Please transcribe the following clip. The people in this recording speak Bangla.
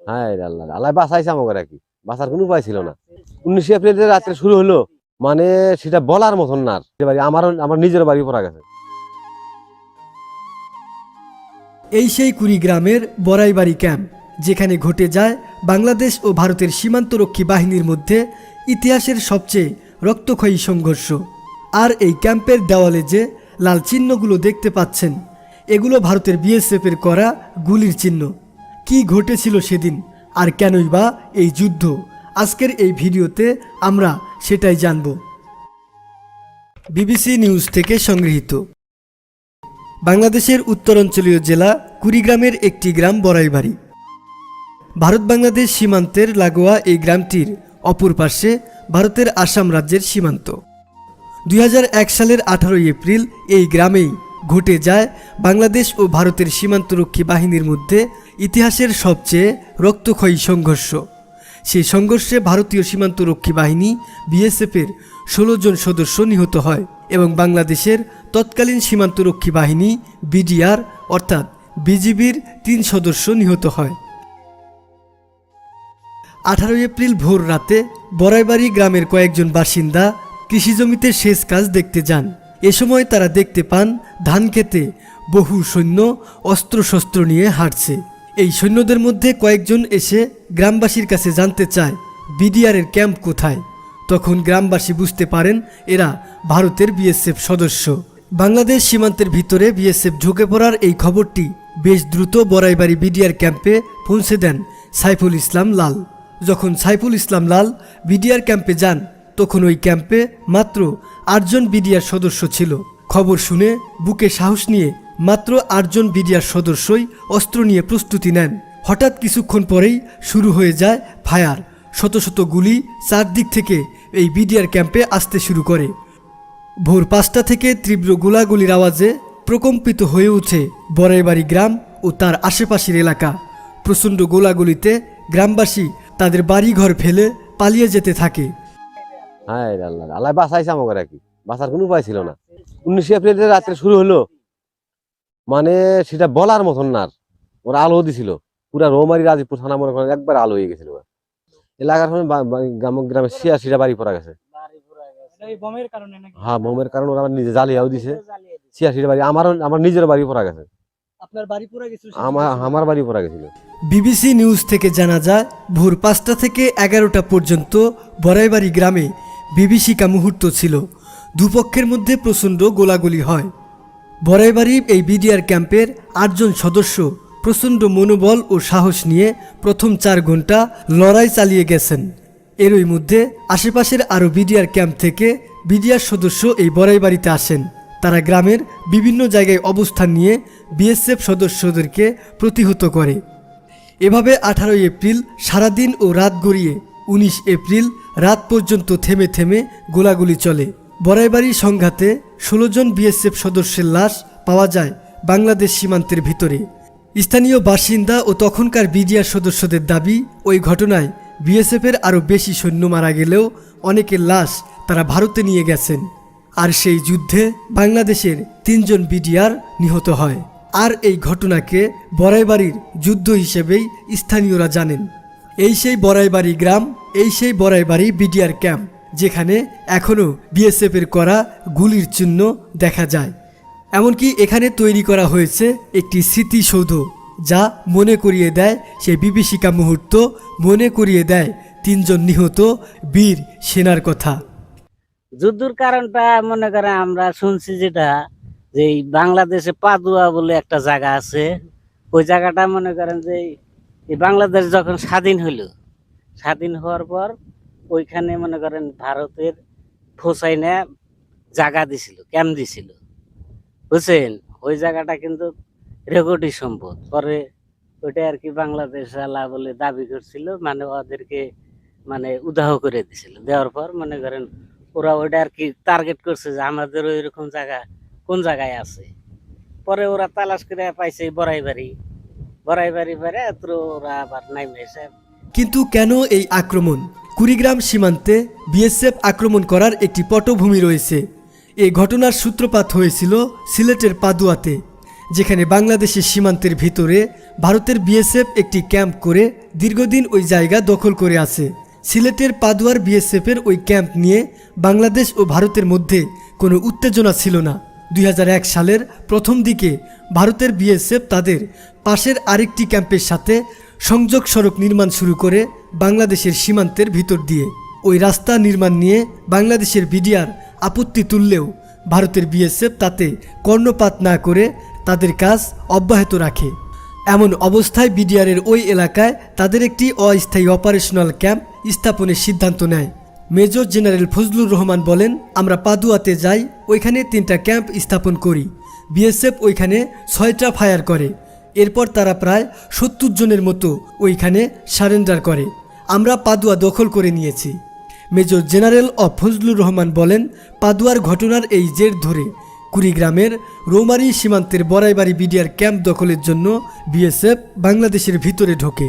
হ্যাঁ আল্লাহ আল্লাহ বাঁচাইছে আমাকে আর কি, বাঁচার কোনো উপায় ছিল না। 19 এপ্রিল রাত্রে শুরু হলো, মানে সেটা বলার মতন না। আমার নিজের বাড়ি পড়া গেছে। এই সেই কুড়িগ্রামের বড়াইবাড়ি ক্যাম্প, যেখানে ঘটে যায় বাংলাদেশ ও ভারতের সীমান্তরক্ষী বাহিনীর মধ্যে ইতিহাসের সবচেয়ে রক্তক্ষয়ী সংঘর্ষ। আর এই ক্যাম্পের দেওয়ালে যে লাল চিহ্নগুলো দেখতে পাচ্ছেন, এগুলো ভারতের বিএসএফের করা গুলির চিহ্ন। কি ঘটেছিল সেদিন আর কেনই বা এই যুদ্ধ, আজকের এই ভিডিওতে আমরা সেটাই জানব। বিবিসি নিউজ থেকে সংগৃহীত। বাংলাদেশের উত্তরাঞ্চলীয় জেলা কুড়িগ্রামের একটি গ্রাম বড়াইবাড়ি। ভারত বাংলাদেশ সীমান্তের লাগোয়া এই গ্রামটির অপর পাশে ভারতের আসাম রাজ্যের সীমান্ত। 2001 সালের 18 এপ্রিল এই গ্রামেই ঘটে যায় বাংলাদেশ ও ভারতের সীমান্তরক্ষী বাহিনীর মধ্যে ইতিহাসের সবচেয়ে রক্তক্ষয়ী সংঘর্ষ। সেই সংঘর্ষে ভারতীয় সীমান্তরক্ষী বাহিনী বিএসএফের 16 জন সদস্য নিহত হয় এবং বাংলাদেশের তৎকালীন সীমান্তরক্ষী বাহিনী বিডিআর অর্থাৎ বিজিবির 3 সদস্য নিহত হয়। 18 এপ্রিল ভোর রাতে বড়াইবাড়ি গ্রামের কয়েকজন বাসিন্দা কৃষিজমিতে সেচ কাজ দেখতে যান। এ সময় তারা দেখতে পান ধান খেতে বহু সৈন্য অস্ত্রশস্ত্র নিয়ে হাঁটছে। এই সৈন্যদের মধ্যে কয়েকজন এসে গ্রামবাসীর কাছে জানতে চায় বিডিআরের ক্যাম্প কোথায়। তখন গ্রামবাসী বুঝতে পারেন এরা ভারতের বিএসএফ সদস্য। বাংলাদেশ সীমান্তের ভিতরে বিএসএফ ঢুকে পড়ার এই খবরটি বেশ দ্রুত বড়াইবাড়ি বিডিআর ক্যাম্পে পৌঁছে দেন সাইফুল ইসলাম লাল। যখন সাইফুল ইসলাম লাল বিডিআর ক্যাম্পে যান, তখন ওই ক্যাম্পে মাত্র 8 জন বিডিআর সদস্য ছিল। খবর শুনে বুকে সাহস নিয়ে মাত্র 8 জন বিডিআর সদস্যই অস্ত্র নিয়ে প্রস্তুতি নেন। হঠাৎ কিছুক্ষণ পরেই শুরু হয়ে যায় ফায়ার। শত শত গুলি চারদিক থেকে এই বিডিআর ক্যাম্পে আসতে শুরু করে। ভোর 5টা থেকে তীব্র গোলাগুলির আওয়াজে প্রকম্পিত হয়ে ওঠে বড়াইবাড়ি গ্রাম ও তার আশেপাশের এলাকা। প্রচণ্ড গোলাগুলিতে গ্রামবাসী তাদের বাড়িঘর ফেলে পালিয়ে যেতে থাকে। হ্যাঁ আল্লাহ আল্লাহ বাঁচাইছে আমাকে আর কি, বাঁচার কোনো উপায় ছিল না। 19 এপ্রিল রাত্রে শুরু হলো, মানে সেটা বলার মতন না। ওরা আলো দিছিল, পুরা রৌমারি রাজীবপুর থানা মনে করেন একবার আলো হয়ে গেছিল। এলাকার গ্রামে 86টা বাড়ি পড়া গেছে। হ্যাঁ, বোমের কারণে ওরা আমার নিজে জ্বালিয়াও দিছে। 86টা বাড়ি আমার নিজের বাড়ি পড়া গেছে। আমার বাড়ি পড়া গেছিল। বিবিসি নিউজ থেকে জানা যায় ভোর 5টা থেকে 11টা পর্যন্ত বড়াইবাড়ি গ্রামে বিভীষিকা মুহূর্ত ছিল। দুপক্ষের মধ্যে প্রচণ্ড গোলাগুলি হয়। বড়াইবাড়ি এই বিডিআর ক্যাম্পের 8 জন সদস্য প্রচণ্ড মনোবল ও সাহস নিয়ে প্রথম 4 ঘন্টা লড়াই চালিয়ে গেছেন। এরই মধ্যে আশেপাশের আরও বিডিআর ক্যাম্প থেকে বিডিআর সদস্য এই বড়াইবাড়িতে আসেন। তারা গ্রামের বিভিন্ন জায়গায় অবস্থান নিয়ে বিএসএফ সদস্যদেরকে প্রতিহত করে। এভাবে 18 এপ্রিল সারাদিন ও রাত গড়িয়ে 19 এপ্রিল রাত পর্যন্ত থেমে থেমে গোলাগুলি চলে। বড়াইবাড়ি সংঘাতে 16 জন বিএসএফ সদস্যের লাশ পাওয়া যায় বাংলাদেশ সীমান্তের ভিতরে। স্থানীয় বাসিন্দা ও তখনকার বিডিআর সদস্যদের দাবি, ওই ঘটনায় বিএসএফের আরও বেশি সৈন্য মারা গেলেও অনেকের লাশ তারা ভারতে নিয়ে গেছেন। আর সেই যুদ্ধে বাংলাদেশের 3 জন বিডিআর নিহত হয়। আর এই ঘটনাকে বড়াইবাড়ির যুদ্ধ হিসেবেই স্থানীয়রা জানেন। এই সেই বড়াইবাড়ি গ্রাম, এই সেই বড়াইবাড়ি বিডিআর ক্যাম্প, যেখানে এখনও বিএসএফের করা গুলির চিহ্ন দেখা যায়। এমনকি এখানে তৈরি করা হয়েছে একটি স্মৃতিসৌধ, যা মনে করিয়ে দেয় সেই বিভীষিকা মুহূর্ত, মনে করিয়ে দেয় 3 জন নিহত বীর সেনার কথা। যুদ্ধের কারণটা মনে করেন আমরা শুনছি যেটা, যে বাংলাদেশে পাদুয়া বলে একটা জায়গা আছে। ওই জায়গাটা মনে করেন যে এই বাংলাদেশ যখন স্বাধীন হইল, স্বাধীন হওয়ার পর ওইখানে মনে করেন ভারতের ফোসাইনে জায়গা দিছিল, ক্যাম্প দিছিল, বুঝছেন। ওই জায়গাটা কিন্তু রেকর্ডই সম্পদ। পরে ওইটা আর কি বাংলাদেশ আলা বলে দাবি করছিল, মানে ওদেরকে মানে উদাহ করে দিছিল। দেওয়ার পর মনে করেন ওরা ওইটা আর কি টার্গেট করছে যে আমাদের ওই রকম জায়গা কোন জায়গায় আছে। পরে ওরা তালাশ করে পাইছে বড়াইবাড়ি পরে ওরা আবার নাইমে এসে। কিন্তু কেন এই আক্রমণ? কুড়িগ্রাম সীমান্তে বিএসএফ আক্রমণ করার একটি পটভূমি রয়েছে। এই ঘটনার সূত্রপাত হয়েছিল সিলেটের পাদুয়াতে, যেখানে বাংলাদেশের সীমান্তের ভিতরে ভারতের বিএসএফ একটি ক্যাম্প করে দীর্ঘদিন ওই জায়গা দখল করে আছে। সিলেটের পাদুয়ার বিএসএফের ওই ক্যাম্প নিয়ে বাংলাদেশ ও ভারতের মধ্যে কোনো উত্তেজনা ছিল না। 2001 সালের প্রথম দিকে ভারতের বিএসএফ তাদের পাশের আরেকটি ক্যাম্পের সাথে সংযোগ সড়ক নির্মাণ শুরু করে বাংলাদেশের সীমান্তের ভিতর দিয়ে। ওই রাস্তা নির্মাণ নিয়ে বাংলাদেশের বিডিআর আপত্তি তুললেও ভারতের বিএসএফ তাতে কর্ণপাত না করে তাদের কাজ অব্যাহত রাখে। এমন অবস্থায় বিডিআরের ওই এলাকায় তাদের একটি অস্থায়ী অপারেশনাল ক্যাম্প স্থাপনের সিদ্ধান্ত নেয়। মেজর জেনারেল ফজলুর রহমান বলেন, আমরা পাদুয়াতে যাই, ওইখানে 3টা ক্যাম্প স্থাপন করি। বিএসএফ ওইখানে 6টা ফায়ার করে। এরপর তারা প্রায় 70 জনের মতো ওইখানে সারেন্ডার করে। আমরা পাদুয়া দখল করে নিয়েছি। মেজর জেনারেল ফজলুর রহমান বলেন, পাদুয়ার ঘটনার এই জের ধরে কুড়িগ্রামের রৌমারী সীমান্তের বড়াইবাড়ি বিডিআর ক্যাম্প দখলের জন্য বিএসএফ বাংলাদেশের ভিতরে ঢোকে।